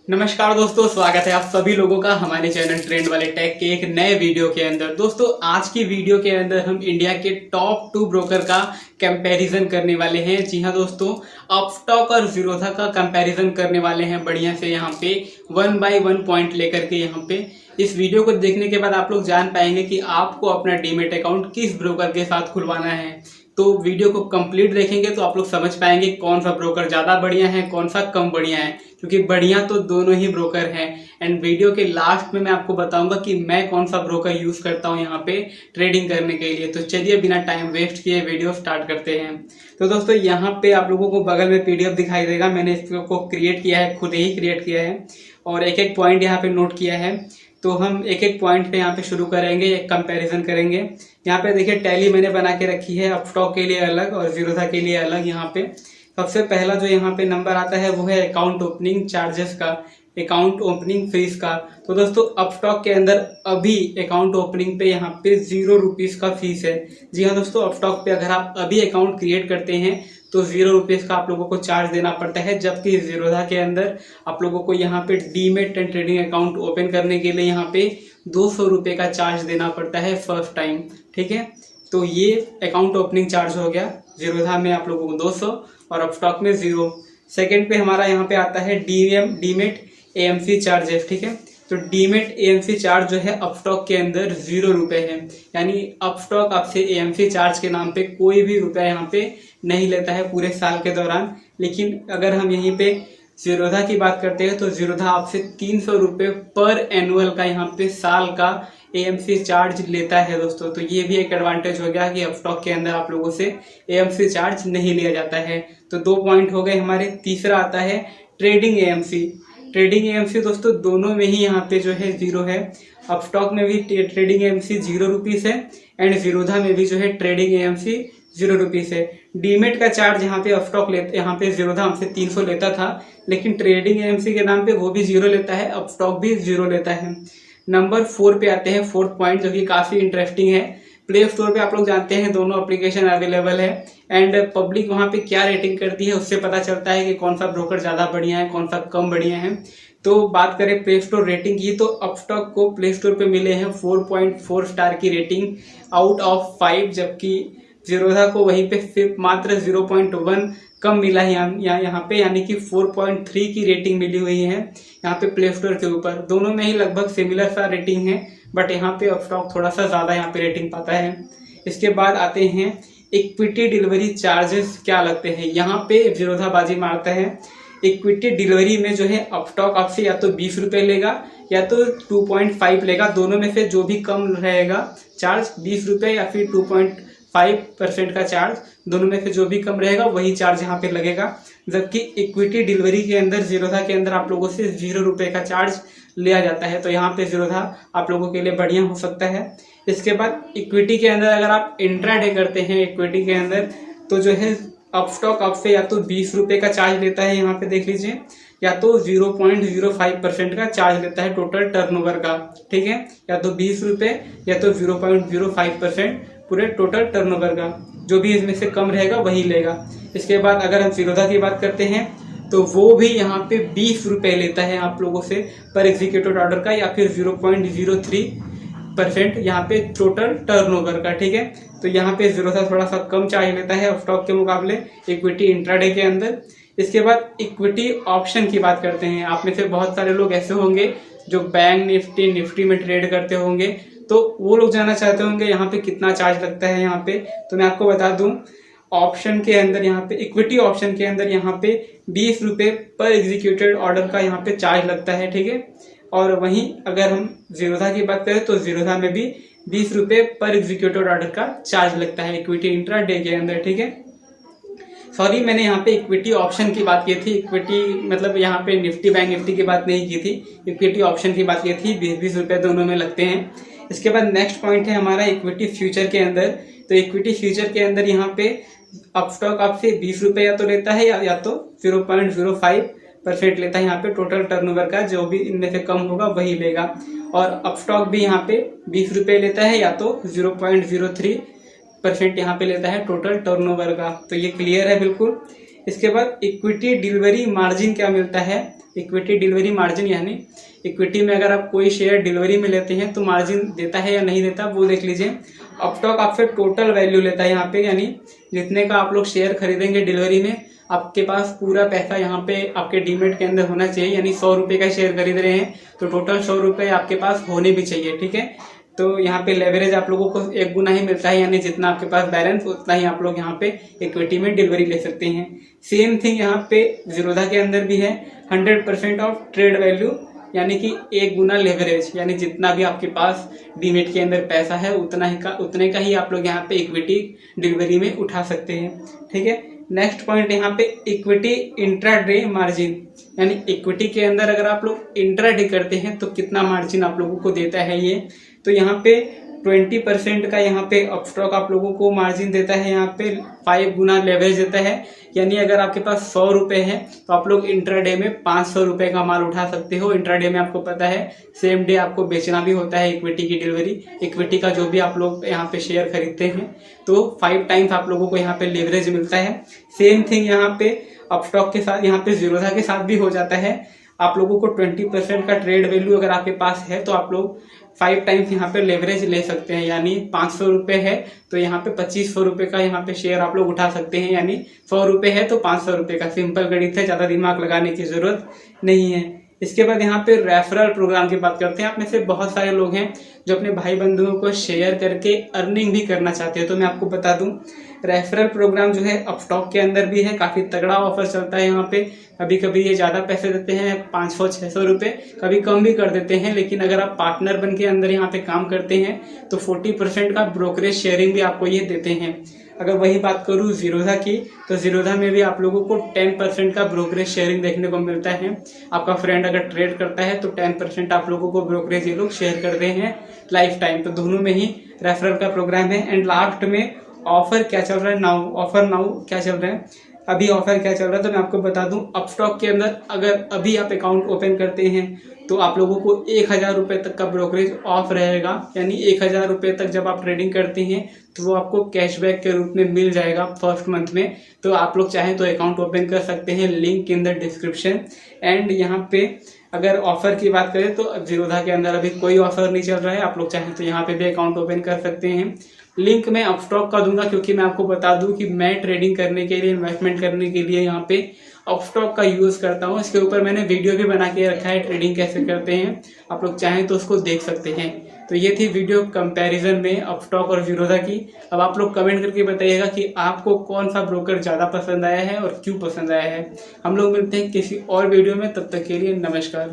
नमस्कार दोस्तों, स्वागत है आप सभी लोगों का हमारे चैनल ट्रेंड वाले टेक के एक नए वीडियो के अंदर। दोस्तों आज की वीडियो के अंदर हम इंडिया के टॉप 2 ब्रोकर का कंपैरिजन करने वाले हैं। जी हाँ दोस्तों, अपस्टॉक और ज़ीरोधा का कंपैरिजन करने वाले हैं बढ़िया से यहाँ पे 1 बाय 1 पॉइंट लेकर के। यहाँ पे इस वीडियो को देखने के बाद आप लोग जान पाएंगे कि आपको अपना डीमेट अकाउंट किस ब्रोकर के साथ खुलवाना है। तो वीडियो को कंप्लीट देखेंगे तो आप लोग समझ पाएंगे कौन सा ब्रोकर ज़्यादा बढ़िया है, कौन सा कम बढ़िया है, क्योंकि बढ़िया तो दोनों ही ब्रोकर हैं। एंड वीडियो के लास्ट में मैं आपको बताऊंगा कि मैं कौन सा ब्रोकर यूज़ करता हूं यहाँ पे ट्रेडिंग करने के लिए। तो चलिए बिना टाइम वेस्ट किए वीडियो स्टार्ट करते हैं। तो दोस्तों यहाँ पे आप लोगों को बगल में PDF दिखाई देगा। मैंने इसको क्रिएट किया है, खुद ही क्रिएट किया है और एक एक पॉइंट यहाँ पे नोट किया है। तो हम एक एक पॉइंट पे यहाँ पे शुरू करेंगे, एक कंपैरिजन करेंगे। यहाँ पे देखिए टैली मैंने बना के रखी है, अपस्टॉक के लिए अलग और ज़ीरोधा के लिए अलग। यहाँ पे सबसे पहला जो यहाँ पे नंबर आता है वो है अकाउंट ओपनिंग चार्जेस का, अकाउंट ओपनिंग फीस का। तो दोस्तों अपस्टॉक के अंदर अभी अकाउंट ओपनिंग पे यहाँ पे 0 रुपीज़ का फीस है। जी हाँ दोस्तों, अपस्टॉक पे अगर आप अभी अकाउंट क्रिएट करते हैं तो 0 रुपीज़ का आप लोगों को चार्ज देना पड़ता है, जबकि ज़ीरोधा के अंदर आप लोगों को यहाँ पे demat and trading account open करने के लिए यहाँ पे 200 रुपये का चार्ज देना पड़ता है फर्स्ट टाइम। ठीक है, तो ये अकाउंट ओपनिंग चार्ज हो गया। ज़ीरोधा में आप लोगों को 200 और अपस्टॉक में 0। सेकेंड पे हमारा यहाँ पे आता है डीमेट AMC चार्जेस। ठीक है, तो डीमेट AMC चार्ज जो है अपस्टॉक के अंदर 0 रुपये है, यानी अपस्टॉक आपसे AMC चार्ज के नाम पे कोई भी रुपया यहाँ पे नहीं लेता है पूरे साल के दौरान। लेकिन अगर हम यहीं पे ज़ीरोधा की बात करते हैं तो ज़ीरोधा आपसे 300 रुपये पर एनुअल का यहाँ पे साल का AMC चार्ज लेता है दोस्तों। तो ये भी एक एडवांटेज हो गया कि अपस्टॉक के अंदर आप लोगों से AMC चार्ज नहीं लिया जाता है। तो 2 पॉइंट हो गए हमारे। तीसरा आता है ट्रेडिंग AMC। ट्रेडिंग AMC दोस्तों दोनों में ही यहाँ पे जो है 0 है। अपस्टॉक में भी ट्रेडिंग AMC 0 रुपीज़ है एंड ज़ीरोधा में भी जो है ट्रेडिंग AMC 0 रुपीज़ है। डीमेट का चार्ज यहाँ पे अपस्टॉक लेते, यहाँ पे ज़ीरोधा हमसे 300 लेता था, लेकिन ट्रेडिंग AMC के नाम पे वो भी 0 लेता है, अपस्टॉक भी 0 लेता है। नंबर 4 पे आते हैं, 4th पॉइंट, जो कि काफ़ी इंटरेस्टिंग है। प्ले स्टोर पे आप लोग जानते हैं दोनों एप्लीकेशन अवेलेबल है एंड पब्लिक वहाँ पे क्या रेटिंग करती है उससे पता चलता है कि कौन सा ब्रोकर ज़्यादा बढ़िया है, कौन सा कम बढ़िया है। तो बात करें प्ले स्टोर रेटिंग की तो अपस्टॉक को प्ले स्टोर पे मिले हैं 4.4 स्टार की रेटिंग आउट ऑफ 5, जबकि ज़ीरोधा को वहीं पे सिर्फ मात्र 0.1 कम मिला है यहाँ पे, यानी कि 4.3 की रेटिंग मिली हुई है यहाँ पे प्ले स्टोर के ऊपर। दोनों में ही लगभग सिमिलर सा रेटिंग है, बट यहाँ पे अपस्टॉक थोड़ा सा ज़्यादा यहाँ पे रेटिंग पाता है। इसके बाद आते हैं इक्विटी डिलीवरी चार्जेस क्या लगते हैं। यहाँ पे ज़ीरोधा बाजी मारता है। इक्विटी डिलीवरी में जो है अपस्टॉक आपसे या तो 20 रुपये लेगा या तो 2.5 लेगा, दोनों में से जो भी कम रहेगा चार्ज 20 रुपये या फिर 2.5% का चार्ज, दोनों में से जो भी कम रहेगा वही चार्ज यहाँ पे लगेगा। जबकि इक्विटी डिलीवरी के अंदर ज़ीरोधा के अंदर आप लोगों से 0 रुपये का चार्ज लिया जाता है। तो यहाँ पे ज़ीरोधा आप लोगों के लिए बढ़िया हो सकता है। इसके बाद इक्विटी के अंदर अगर आप इंट्राडे करते हैं इक्विटी के अंदर तो जो है अपस्टॉक आपसे या तो 20 रुपये का चार्ज लेता है, यहाँ पे देख लीजिए, या तो 0.05% का चार्ज लेता है टोटल टर्नओवर का। ठीक है, या तो 20 रुपये या तो 0.05% पूरे टोटल टर्नओवर का, जो भी इसमें से कम रहेगा वही लेगा। इसके बाद अगर हम ज़ीरोधा की बात करते हैं तो वो भी यहाँ पे 20 रुपये लेता है आप लोगों से पर एग्जीक्यूटिव ऑर्डर का, या फिर 0.03% यहाँ पे टोटल टर्नओवर का। ठीक है, तो यहाँ पे ज़ीरोधा थोड़ा सा कम चार्ज लेता है अपस्टॉक के मुकाबले इक्विटी इंट्राडे के अंदर। इसके बाद इक्विटी ऑप्शन की बात करते हैं। आप में से बहुत सारे लोग ऐसे होंगे जो बैंक निफ्टी में ट्रेड करते होंगे, तो वो लोग जानना चाहते होंगे यहाँ पे कितना चार्ज लगता है। यहाँ पे तो मैं आपको बता दूं, ऑप्शन के अंदर यहाँ पे इक्विटी ऑप्शन के अंदर यहाँ पे 20 रुपये पर एग्जीक्यूटेड ऑर्डर का यहाँ पे चार्ज लगता है। ठीक है, और वहीं अगर हम ज़ीरोधा की बात करें तो ज़ीरोधा में भी 20 रुपये पर एग्जीक्यूटेड ऑर्डर का चार्ज लगता है इक्विटी इंट्राडे के अंदर। ठीक है, सॉरी मैंने यहाँ पे इक्विटी ऑप्शन की बात की थी, इक्विटी मतलब यहाँ पे निफ्टी बैंक निफ्टी की बात नहीं की थी, इक्विटी ऑप्शन की बात की थी। 20-20 रुपये दोनों में लगते हैं। इसके बाद नेक्स्ट पॉइंट है हमारा इक्विटी फ्यूचर के अंदर। तो इक्विटी फ्यूचर के अंदर यहाँ पे अपस्टॉक आपसे 20 रुपये या तो लेता है या तो 0.05% लेता है यहाँ पे टोटल टर्नओवर का, जो भी इनमें से कम होगा वही लेगा। और अपस्टॉक भी यहाँ पे 20 रुपये लेता है या तो 0.03% यहाँ पे लेता है टोटल टर्नओवर का। तो ये क्लियर है बिल्कुल। इसके बाद इक्विटी डिलीवरी मार्जिन क्या मिलता है इक्विटी डिलीवरी मार्जिन, यानी इक्विटी में अगर आप कोई शेयर डिलीवरी में लेते हैं तो मार्जिन देता है या नहीं देता वो देख लीजिए। अपस्टॉक आपसे टोटल वैल्यू लेता है यहाँ पे, यानी जितने का आप लोग शेयर खरीदेंगे डिलीवरी में आपके पास पूरा पैसा यहाँ पे आपके डीमेट के अंदर होना चाहिए, यानी 100 रुपये का शेयर खरीद रहे हैं तो टोटल 100 रुपये आपके पास होने भी चाहिए, ठीक है। तो यहाँ पे लेवरेज आप लोगों को 1 गुना ही मिलता है, यानी जितना आपके पास बैलेंस उतना ही आप लोग यहाँ पे इक्विटी में डिलीवरी ले सकते हैं। सेम थिंग यहाँ पे जीरोधा के अंदर भी है, 100% ऑफ ट्रेड वैल्यू, यानी कि 1 गुना लेवरेज, यानी जितना भी आपके पास डीमेट के अंदर पैसा है उतने का ही आप लोग यहाँ पे इक्विटी डिलीवरी में उठा सकते हैं, ठीक है। नेक्स्ट पॉइंट यहाँ पे इक्विटी इंट्राडे मार्जिन, यानी इक्विटी के अंदर अगर आप लोग इंट्राडे करते हैं तो कितना मार्जिन आप लोगों को देता है ये, तो यहाँ पे 20% का यहाँ पे अपस्टॉक आप लोगों को मार्जिन देता है, यहाँ पे 5 गुना लेवरेज देता है, यानी अगर आपके पास 100 रुपये है तो आप लोग इंट्राडे में 500 रुपये का माल उठा सकते हो। इंट्राडे में आपको पता है सेम डे आपको बेचना भी होता है इक्विटी की डिलीवरी, इक्विटी का जो भी आप लोग यहाँ पे शेयर खरीदते हैं तो 5 टाइम्स आप लोगों को यहाँ पे लेवरेज मिलता है। सेम थिंग यहाँ पे अपस्टॉक के साथ, यहाँ पे जीरोधा के साथ भी हो जाता है। आप लोगों को 20% का ट्रेड वैल्यू अगर आपके पास है तो आप लोग 5 टाइम्स यहाँ पे लेवरेज ले सकते हैं, यानी 500 रुपये है तो यहाँ पे 2500 रुपये का यहाँ पे शेयर आप लोग उठा सकते हैं, यानी 100 रुपये है तो 500 रुपये का। सिंपल गणित है, ज़्यादा दिमाग लगाने की जरूरत नहीं है। इसके बाद यहाँ पे रेफरल प्रोग्राम की बात करते हैं। आप में से बहुत सारे लोग हैं जो अपने भाई बंधुओं को शेयर करके अर्निंग भी करना चाहते हैं, तो मैं आपको बता दूं रेफरल प्रोग्राम जो है अपस्टॉक के अंदर भी है, काफ़ी तगड़ा ऑफर चलता है यहाँ पे। कभी कभी ये ज़्यादा पैसे देते हैं 500-600 रुपये, कभी कम भी कर देते हैं, लेकिन अगर आप पार्टनर बन के अंदर यहाँ पे काम करते हैं तो 40% का ब्रोकरेज शेयरिंग भी आपको ये देते हैं। अगर वही बात करूँ जीरोधा की, तो जीरोधा में भी आप लोगों को 10% का ब्रोकरेज शेयरिंग देखने को मिलता है। आपका फ्रेंड अगर ट्रेड करता है तो 10% आप लोगों को ब्रोकरेज ये लोग शेयर करते हैं लाइफ टाइम, तो दोनों में ही रेफरल का प्रोग्राम है। एंड लास्ट में ऑफर क्या चल रहा है, नाउ क्या चल रहा है, अभी ऑफर क्या चल रहा है तो मैं आपको बता दूं। अपस्टॉक के अंदर अगर अभी आप अकाउंट ओपन करते हैं तो आप लोगों को 1000 रुपये तक का ब्रोकरेज ऑफ रहेगा, यानी 1000 रुपये तक जब आप ट्रेडिंग करते हैं तो वो आपको कैशबैक के रूप में मिल जाएगा फर्स्ट मंथ में। तो आप लोग चाहें तो अकाउंट ओपन कर सकते हैं, link in the description. And यहाँ पे अगर ऑफर की बात करें तो जीरोधा के अंदर अभी कोई ऑफर नहीं चल रहा है, आप लोग चाहें तो यहाँ पे भी अकाउंट ओपन कर सकते हैं। लिंक मैं अपस्टॉक का दूंगा, क्योंकि मैं आपको बता दूं कि मैं ट्रेडिंग करने के लिए, इन्वेस्टमेंट करने के लिए यहाँ पे अपस्टॉक का यूज करता हूँ। इसके ऊपर मैंने वीडियो भी बना के रखा है, ट्रेडिंग कैसे करते हैं, आप लोग चाहें तो उसको देख सकते हैं। तो ये थी वीडियो कंपैरिजन में अपस्टॉक और जीरोधा की। अब आप लोग कमेंट करके बताइएगा कि आपको कौन सा ब्रोकर ज़्यादा पसंद आया है और क्यों पसंद आया है। हम लोग मिलते हैं किसी और वीडियो में, तब तक के लिए नमस्कार।